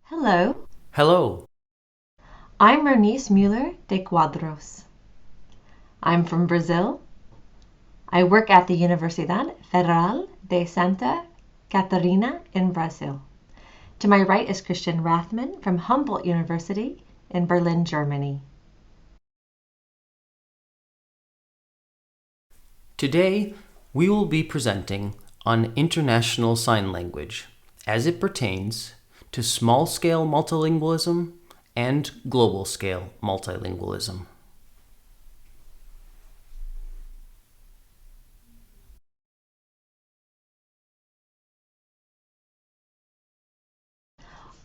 Hello, Hello. I'm Bernice Mueller de Quadros. I'm from Brazil. I work at the Universidad Federal de Santa Catarina in Brazil. To my right is Christian Rathman from Humboldt University in Berlin, Germany. Today, we will be presenting on international sign language as it pertains to small-scale multilingualism and global-scale multilingualism.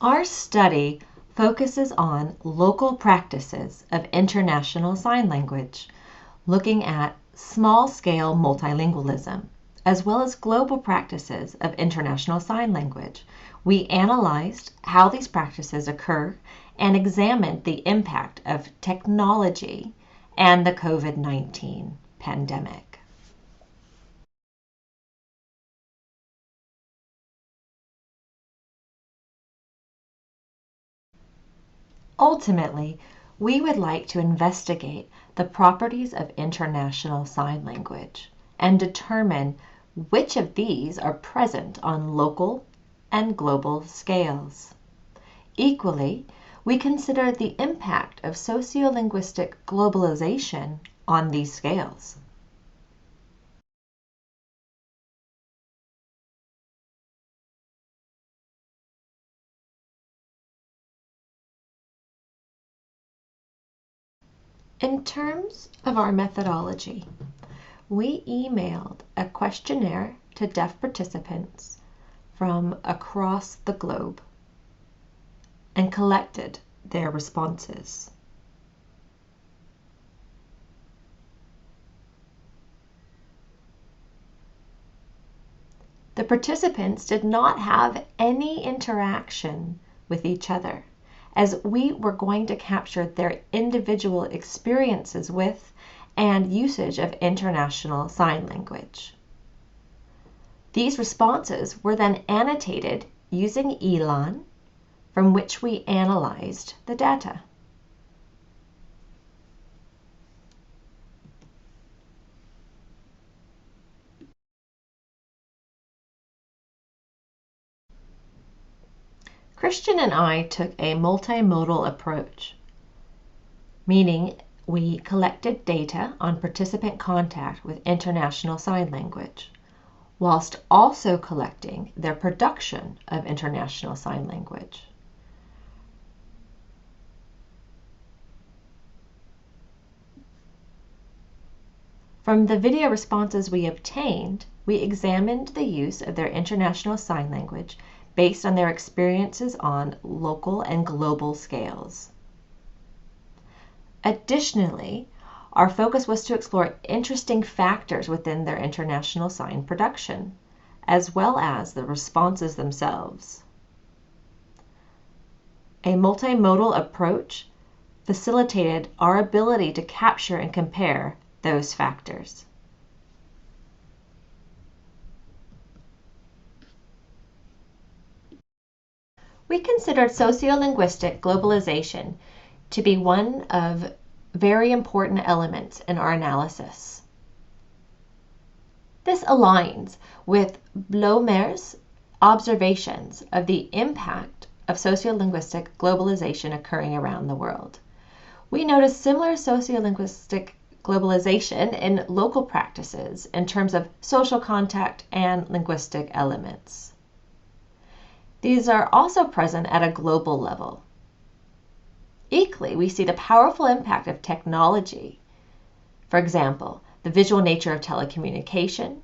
Our study focuses on local practices of international sign language, looking at small-scale multilingualism, as well as global practices of international sign language. We analyzed how these practices occur and examined the impact of technology and the COVID-19 pandemic. Ultimately, we would like to investigate the properties of international sign language and determine which of these are present on local and global scales. Equally, we consider the impact of sociolinguistic globalization on these scales. In terms of our methodology, we emailed a questionnaire to deaf participants from across the globe and collected their responses. The participants did not have any interaction with each other, as we were going to capture their individual experiences with and usage of international sign language. These responses were then annotated using Elan, from which we analyzed the data. Christian and I took a multimodal approach, meaning we collected data on participant contact with international sign language, whilst also collecting their production of international sign language. From the video responses we obtained, we examined the use of their international sign language based on their experiences on local and global scales. Additionally, our focus was to explore interesting factors within their international sign production, as well as the responses themselves. A multimodal approach facilitated our ability to capture and compare those factors. We considered sociolinguistic globalization to be one of very important elements in our analysis. This aligns with Blomer's observations of the impact of sociolinguistic globalization occurring around the world. We notice similar sociolinguistic globalization in local practices in terms of social contact and linguistic elements. These are also present at a global level. Equally, we see the powerful impact of technology. For example, the visual nature of telecommunication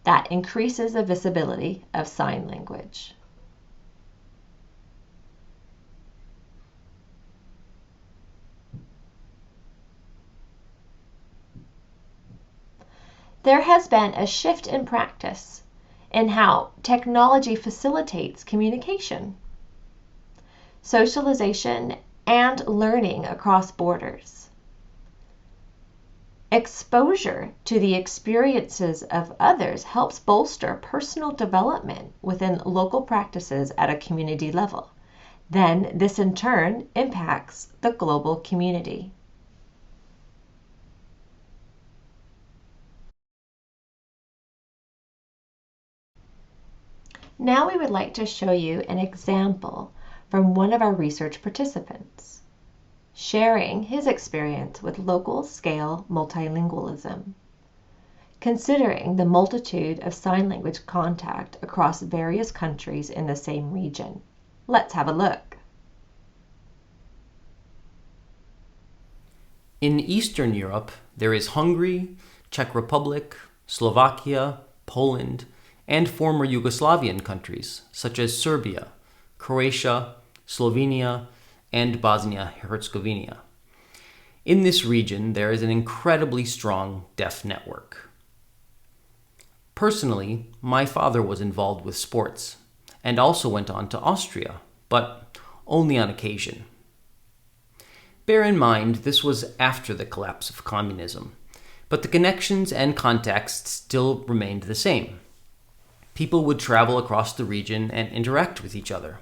that increases the visibility of sign language. There has been a shift in practice in how technology facilitates communication, socialization, and learning across borders. Exposure to the experiences of others helps bolster personal development within local practices at a community level. Then this in turn impacts the global community. Now we would like to show you an example from one of our research participants, sharing his experience with local scale multilingualism. Considering the multitude of sign language contact across various countries in the same region. Let's have a look. In Eastern Europe, there is Hungary, Czech Republic, Slovakia, Poland, and former Yugoslavian countries such as Serbia, Croatia, Slovenia, and Bosnia-Herzegovina. In this region, there is an incredibly strong deaf network. Personally, my father was involved with sports and also went on to Austria, but only on occasion. Bear in mind, this was after the collapse of communism, but the connections and contexts still remained the same. People would travel across the region and interact with each other.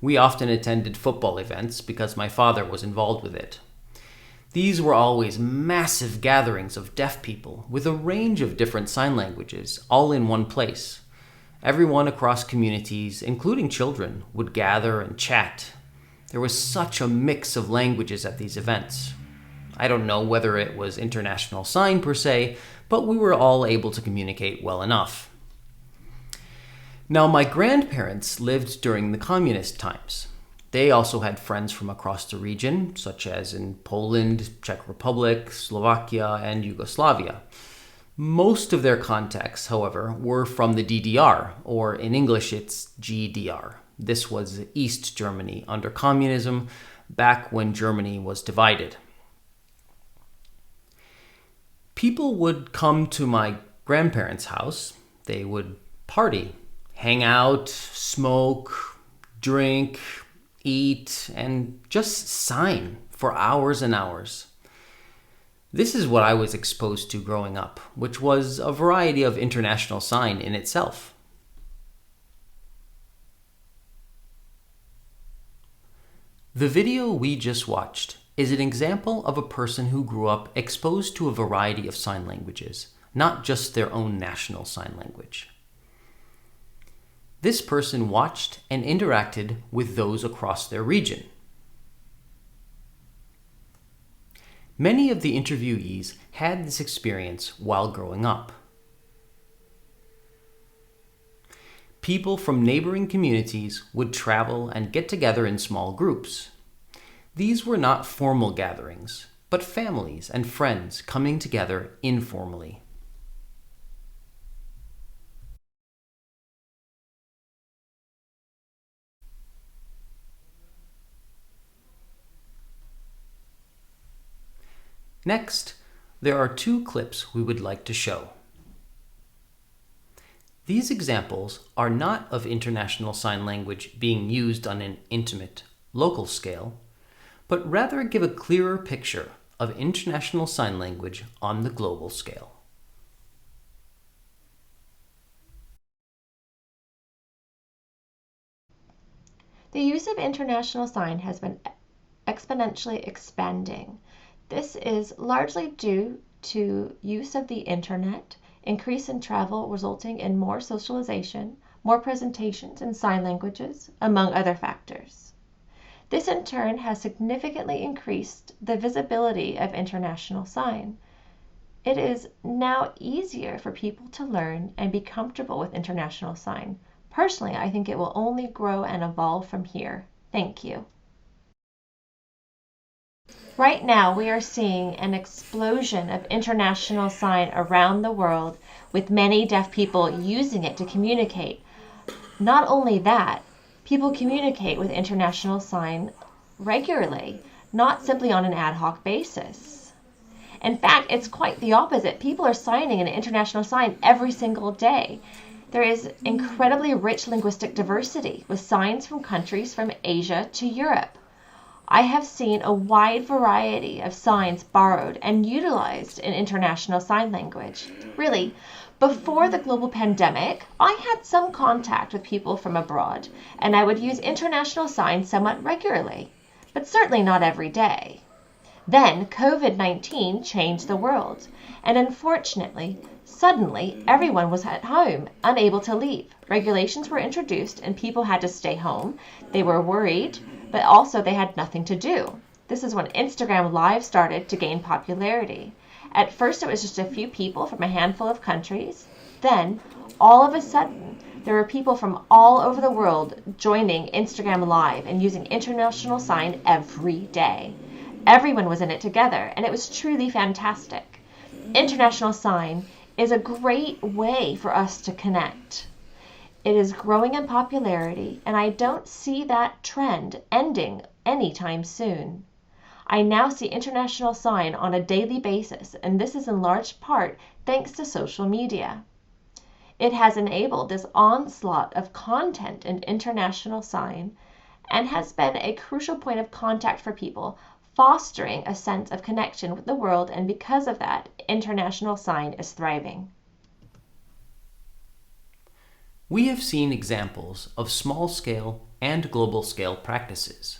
We often attended football events because my father was involved with it. These were always massive gatherings of deaf people with a range of different sign languages, all in one place. Everyone across communities, including children, would gather and chat. There was such a mix of languages at these events. I don't know whether it was international sign per se, but we were all able to communicate well enough. Now, my grandparents lived during the communist times. They also had friends from across the region, such as in Poland, Czech Republic, Slovakia, and Yugoslavia. Most of their contacts, however, were from the DDR, or in English it's GDR. This was East Germany under communism, back when Germany was divided. People would come to my grandparents' house. They would party, hang out, smoke, drink, eat, and just sign for hours and hours. This is what I was exposed to growing up, which was a variety of international sign in itself. The video we just watched is an example of a person who grew up exposed to a variety of sign languages, not just their own national sign language. This person watched and interacted with those across their region. Many of the interviewees had this experience while growing up. People from neighboring communities would travel and get together in small groups. These were not formal gatherings, but families and friends coming together informally. Next, there are two clips we would like to show. These examples are not of international sign language being used on an intimate, local scale, but rather give a clearer picture of international sign language on the global scale. The use of international sign has been exponentially expanding. This is largely due to use of the internet, increase in travel resulting in more socialization, more presentations in sign languages, among other factors. This in turn has significantly increased the visibility of international sign. It is now easier for people to learn and be comfortable with international sign. Personally, I think it will only grow and evolve from here. Thank you. Right now, we are seeing an explosion of international sign around the world, with many deaf people using it to communicate. Not only that, people communicate with international sign regularly, not simply on an ad hoc basis. In fact, it's quite the opposite. People are signing an international sign every single day. There is incredibly rich linguistic diversity, with signs from countries from Asia to Europe. I have seen a wide variety of signs borrowed and utilized in international sign language. Really, Before the global pandemic, I had some contact with people from abroad, and I would use international signs somewhat regularly, but certainly not every day. Then COVID-19 changed the world, and unfortunately, suddenly everyone was at home, unable to leave. Regulations were introduced and people had to stay home. They were worried, but also they had nothing to do. This is when Instagram Live started to gain popularity. At first it was just a few people from a handful of countries. Then, all of a sudden, there were people from all over the world joining Instagram Live and using international sign every day. Everyone was in it together, and it was truly fantastic. International sign is a great way for us to connect. It is growing in popularity, and I don't see that trend ending anytime soon. I now see international sign on a daily basis, and this is in large part thanks to social media. It has enabled this onslaught of content in international sign and has been a crucial point of contact for people, fostering a sense of connection with the world, and because of that, international sign is thriving. We have seen examples of small-scale and global-scale practices.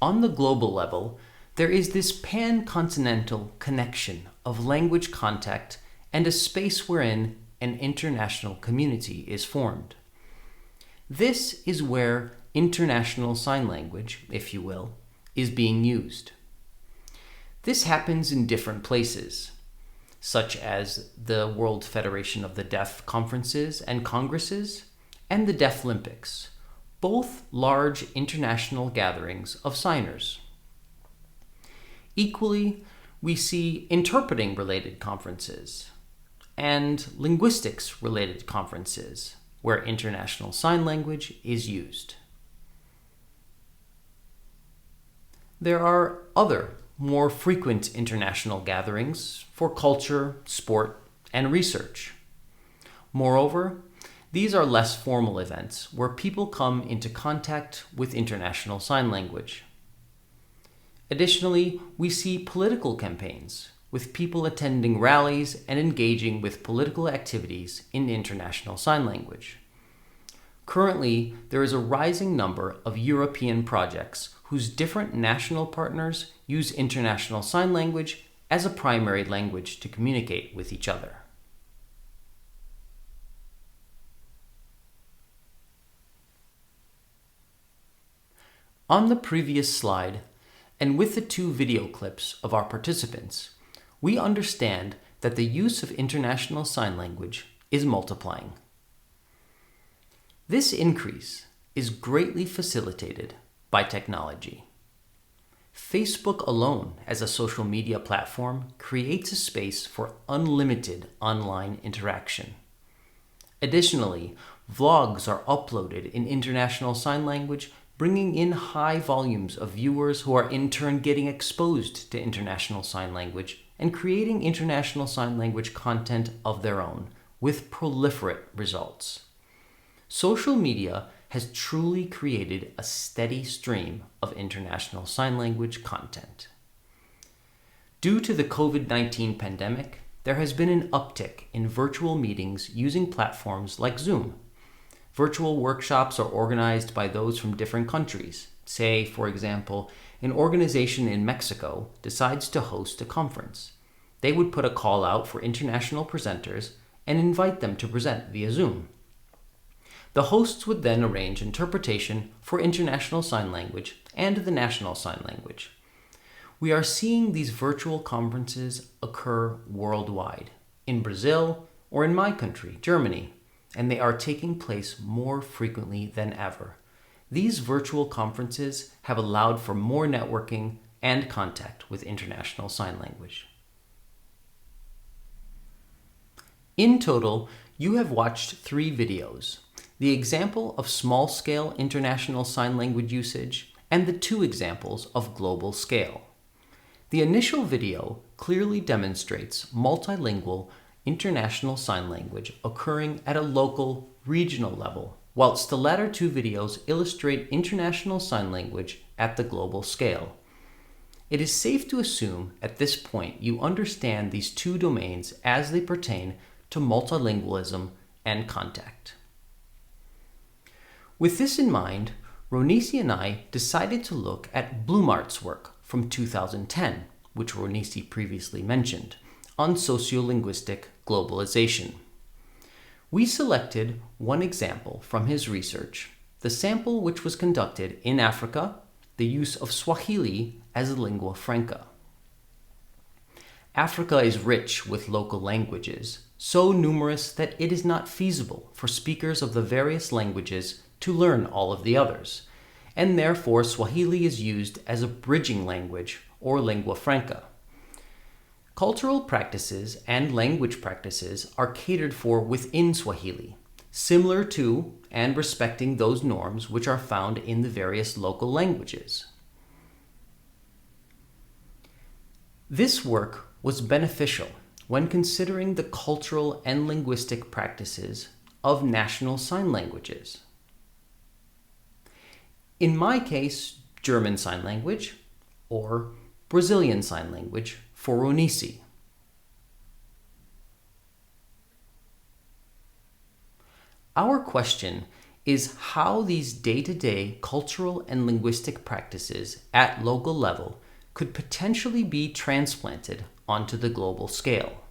On the global level, there is this pan-continental connection of language contact and a space wherein an international community is formed. This is where international sign language, if you will, is being used. This happens in different places, such as the World Federation of the Deaf conferences and congresses, and the Deaf Olympics, both large international gatherings of signers. Equally, we see interpreting-related conferences and linguistics-related conferences where international sign language is used. There are other, more frequent international gatherings for culture, sport, and research. Moreover, these are less formal events where people come into contact with international sign language. Additionally, we see political campaigns with people attending rallies and engaging with political activities in international sign language. Currently, there is a rising number of European projects whose different national partners use international sign language as a primary language to communicate with each other. On the previous slide, and with the 2 video clips of our participants, we understand that the use of international sign language is multiplying. This increase is greatly facilitated by technology. Facebook alone, as a social media platform, creates a space for unlimited online interaction. Additionally, vlogs are uploaded in international sign language, bringing in high volumes of viewers who are in turn getting exposed to international sign language and creating international sign language content of their own with proliferate results. Social media has truly created a steady stream of international sign language content. Due to the COVID-19 pandemic, there has been an uptick in virtual meetings using platforms like Zoom. Virtual workshops are organized by those from different countries. Say, for example, an organization in Mexico decides to host a conference. They would put a call out for international presenters and invite them to present via Zoom. The hosts would then arrange interpretation for international sign language and the national sign language. We are seeing these virtual conferences occur worldwide, in Brazil or in my country, Germany, and they are taking place more frequently than ever. These virtual conferences have allowed for more networking and contact with international sign language. In total, you have watched 3 videos. The example of small-scale international sign language usage, and the 2 examples of global scale. The initial video clearly demonstrates multilingual international sign language occurring at a local, regional level, whilst the latter 2 videos illustrate international sign language at the global scale. It is safe to assume at this point you understand these 2 domains as they pertain to multilingualism and contact. With this in mind, Ronisi and I decided to look at Blumart's work from 2010, which Ronisi previously mentioned, on sociolinguistic globalization. We selected one example from his research, the sample which was conducted in Africa, the use of Swahili as a lingua franca. Africa is rich with local languages, so numerous that it is not feasible for speakers of the various languages to learn all of the others, and therefore Swahili is used as a bridging language or lingua franca. Cultural practices and language practices are catered for within Swahili, similar to and respecting those norms which are found in the various local languages. This work was beneficial when considering the cultural and linguistic practices of national sign languages. In my case, German Sign Language or Brazilian Sign Language for Ronisi. Our question is how these day-to-day cultural and linguistic practices at local level could potentially be transplanted onto the global scale.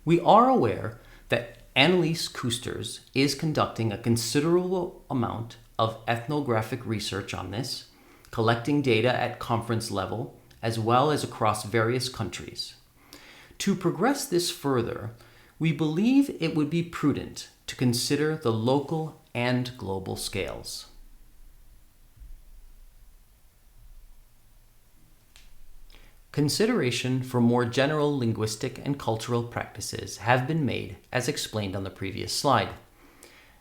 We are aware that Annelies Koesters is conducting a considerable amount of ethnographic research on this, collecting data at conference level as well as across various countries. To progress this further, we believe it would be prudent to consider the local and global scales. Consideration for more general linguistic and cultural practices have been made as explained on the previous slide.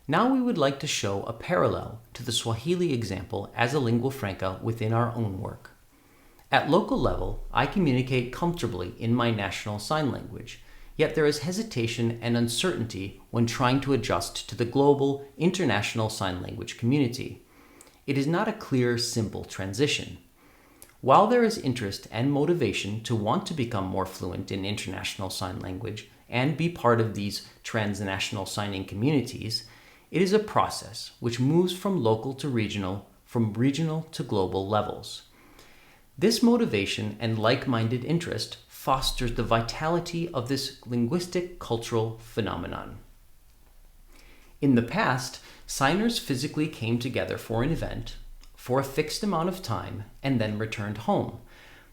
Now we would like to show a parallel to the Swahili example as a lingua franca within our own work. At local level, I communicate comfortably in my national sign language, yet there is hesitation and uncertainty when trying to adjust to the global, international sign language community. It is not a clear, simple transition. While there is interest and motivation to want to become more fluent in international sign language and be part of these transnational signing communities, it is a process which moves from local to regional, from regional to global levels. This motivation and like-minded interest fosters the vitality of this linguistic cultural phenomenon. In the past, signers physically came together for an event, for a fixed amount of time, and then returned home.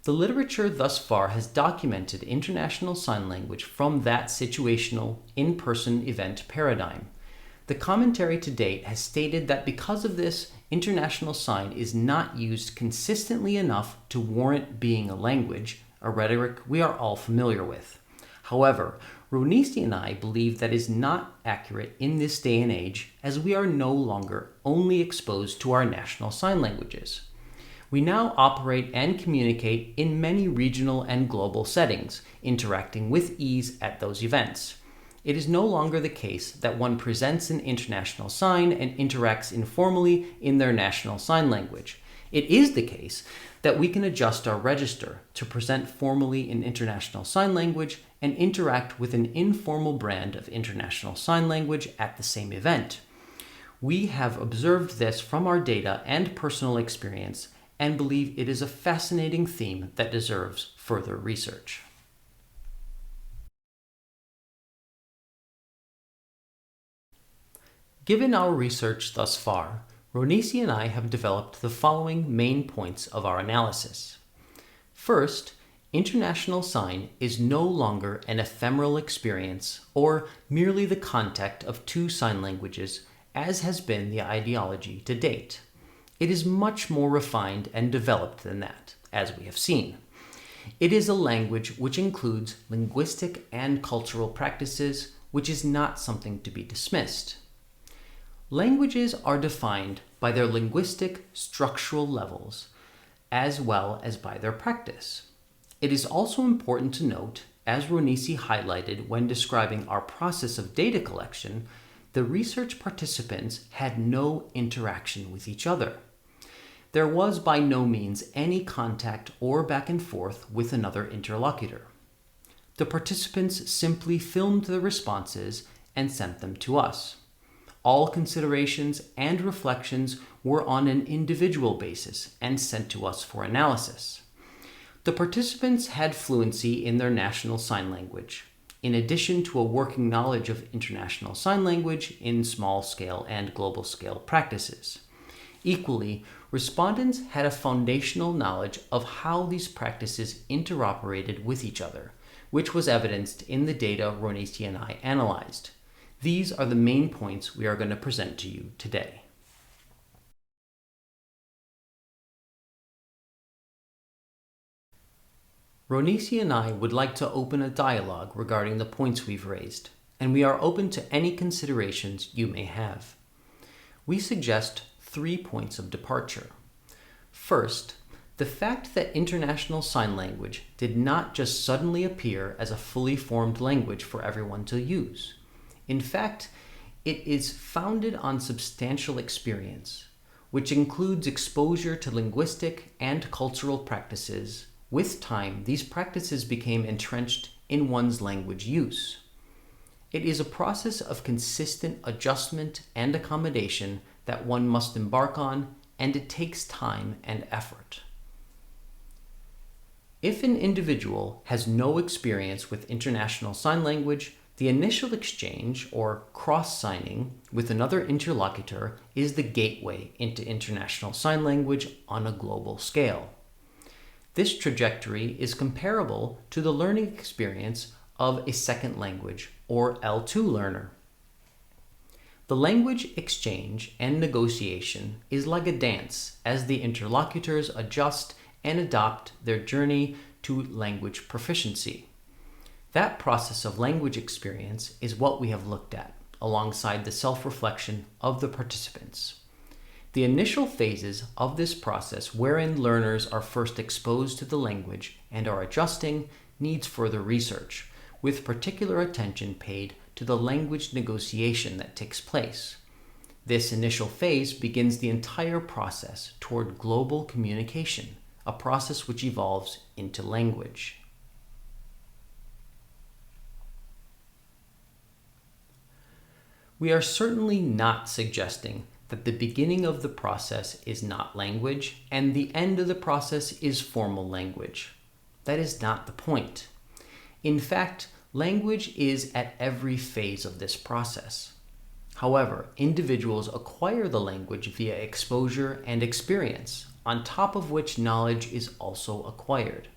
The literature thus far has documented international sign language from that situational, in-person event paradigm. The commentary to date has stated that because of this, international sign is not used consistently enough to warrant being a language, a rhetoric we are all familiar with. However, Ronisi and I believe that is not accurate in this day and age, as we are no longer only exposed to our national sign languages. We now operate and communicate in many regional and global settings, interacting with ease at those events. It is no longer the case that one presents an international sign and interacts informally in their national sign language. It is the case that we can adjust our register to present formally in international sign language and interact with an informal brand of international sign language at the same event. We have observed this from our data and personal experience and believe it is a fascinating theme that deserves further research. Given our research thus far, Ronisi and I have developed the following main points of our analysis. First, international sign is no longer an ephemeral experience or merely the contact of two sign languages, as has been the ideology to date. It is much more refined and developed than that, as we have seen. It is a language which includes linguistic and cultural practices, which is not something to be dismissed. Languages are defined by their linguistic structural levels, as well as by their practice. It is also important to note, as Ronisi highlighted when describing our process of data collection, the research participants had no interaction with each other. there was by no means any contact or back and forth with another interlocutor. The participants simply filmed the responses and sent them to us. All considerations and reflections were on an individual basis and sent to us for analysis. The participants had fluency in their national sign language, in addition to a working knowledge of international sign language in small-scale and global-scale practices. Equally, respondents had a foundational knowledge of how these practices interoperated with each other, which was evidenced in the data Ronisi and I analyzed. These are the main points we are going to present to you today. Ronisi and I would like to open a dialogue regarding the points we've raised, and we are open to any considerations you may have. We suggest 3 points of departure. First, the fact that International Sign Language did not just suddenly appear as a fully formed language for everyone to use. In fact, it is founded on substantial experience, which includes exposure to linguistic and cultural practices. With time, these practices became entrenched in one's language use. It is a process of consistent adjustment and accommodation that one must embark on, and it takes time and effort. If an individual has no experience with International Sign Language, the initial exchange, or cross-signing, with another interlocutor is the gateway into International Sign Language on a global scale. This trajectory is comparable to the learning experience of a second language, or L2 learner. The language exchange and negotiation is like a dance as the interlocutors adjust and adopt their journey to language proficiency. That process of language experience is what we have looked at, alongside the self-reflection of the participants. The initial phases of this process, wherein learners are first exposed to the language and are adjusting, needs further research, with particular attention paid to the language negotiation that takes place. This initial phase begins the entire process toward global communication, a process which evolves into language. We are certainly not suggesting that the beginning of the process is not language and the end of the process is formal language. That is not the point. In fact, language is at every phase of this process. However, individuals acquire the language via exposure and experience, on top of which knowledge is also acquired.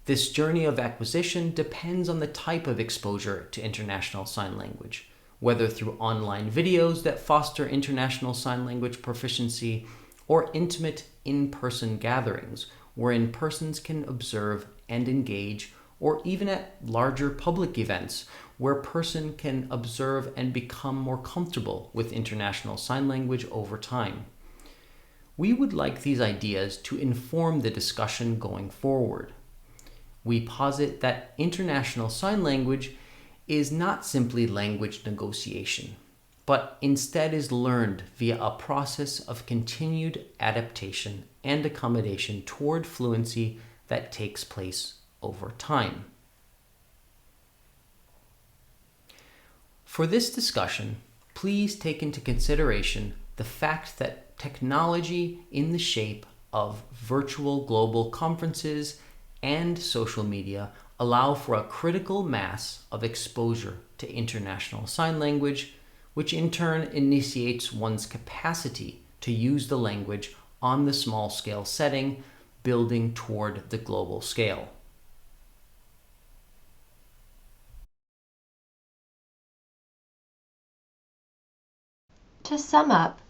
This journey of acquisition depends on the type of exposure to International Sign Language, whether through online videos that foster International Sign Language proficiency or intimate in-person gatherings wherein persons can observe and engage, or even at larger public events where a person can observe and become more comfortable with International Sign Language over time. We would like these ideas to inform the discussion going forward. We posit that International Sign Language is not simply language negotiation, but instead is learned via a process of continued adaptation and accommodation toward fluency that takes place over time. For this discussion, please take into consideration the fact that technology in the shape of virtual global conferences and social media allow for a critical mass of exposure to International Sign Language, which in turn initiates one's capacity to use the language on the small-scale setting, building toward the global scale. To sum up,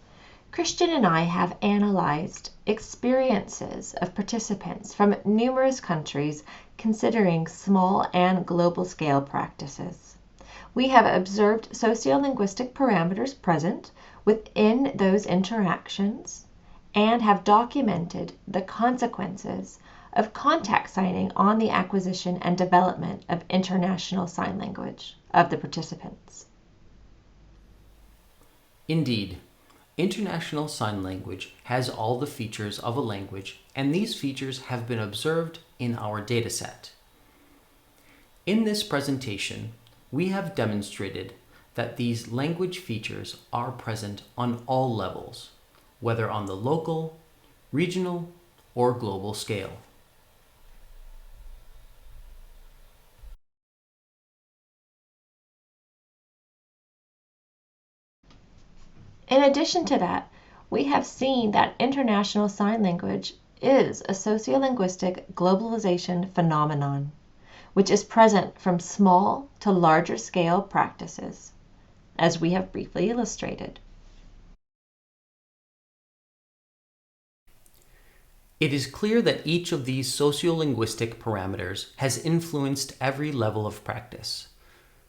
Christian and I have analyzed experiences of participants from numerous countries considering small and global scale practices. We have observed sociolinguistic parameters present within those interactions and have documented the consequences of contact signing on the acquisition and development of International Sign Language of the participants. Indeed, International Sign Language has all the features of a language, and these features have been observed in our dataset. In this presentation, we have demonstrated that these language features are present on all levels, whether on the local, regional, or global scale. In addition to that, we have seen that International Sign Language is a sociolinguistic globalization phenomenon, which is present from small to larger scale practices, as we have briefly illustrated. It is clear that each of these sociolinguistic parameters has influenced every level of practice.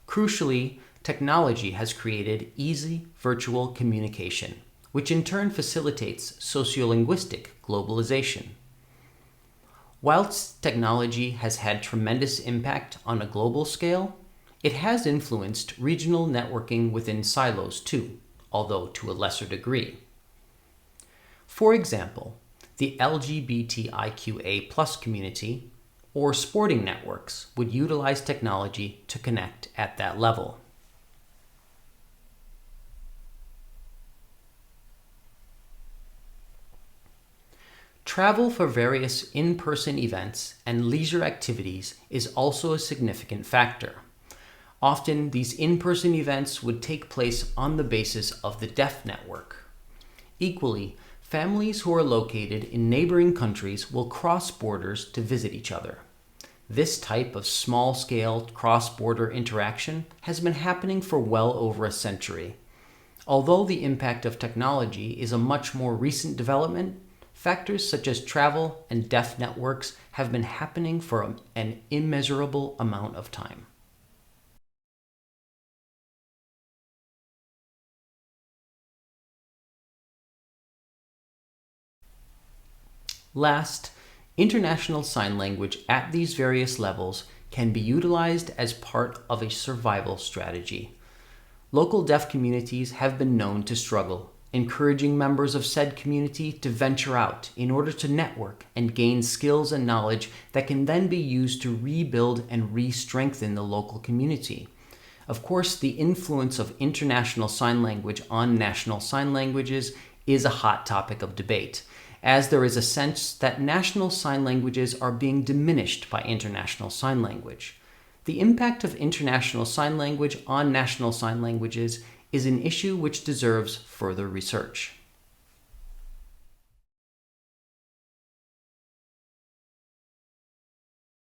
Crucially, technology has created easy virtual communication, which in turn facilitates sociolinguistic globalization. Whilst technology has had tremendous impact on a global scale, it has influenced regional networking within silos too, although to a lesser degree. For example, the LGBTIQA+ community or sporting networks would utilize technology to connect at that level. Travel for various in-person events and leisure activities is also a significant factor. Often, these in-person events would take place on the basis of the deaf network. Equally, families who are located in neighboring countries will cross borders to visit each other. This type of small-scale cross-border interaction has been happening for well over a century. Although the impact of technology is a much more recent development, factors such as travel and deaf networks have been happening for an immeasurable amount of time. Last, International Sign Language at these various levels can be utilized as part of a survival strategy. Local deaf communities have been known to struggle, encouraging members of said community to venture out in order to network and gain skills and knowledge that can then be used to rebuild and re-strengthen the local community. Of course, the influence of International Sign Language on national sign languages is a hot topic of debate, as there is a sense that national sign languages are being diminished by International Sign Language. The impact of International Sign Language on national sign languages is an issue which deserves further research.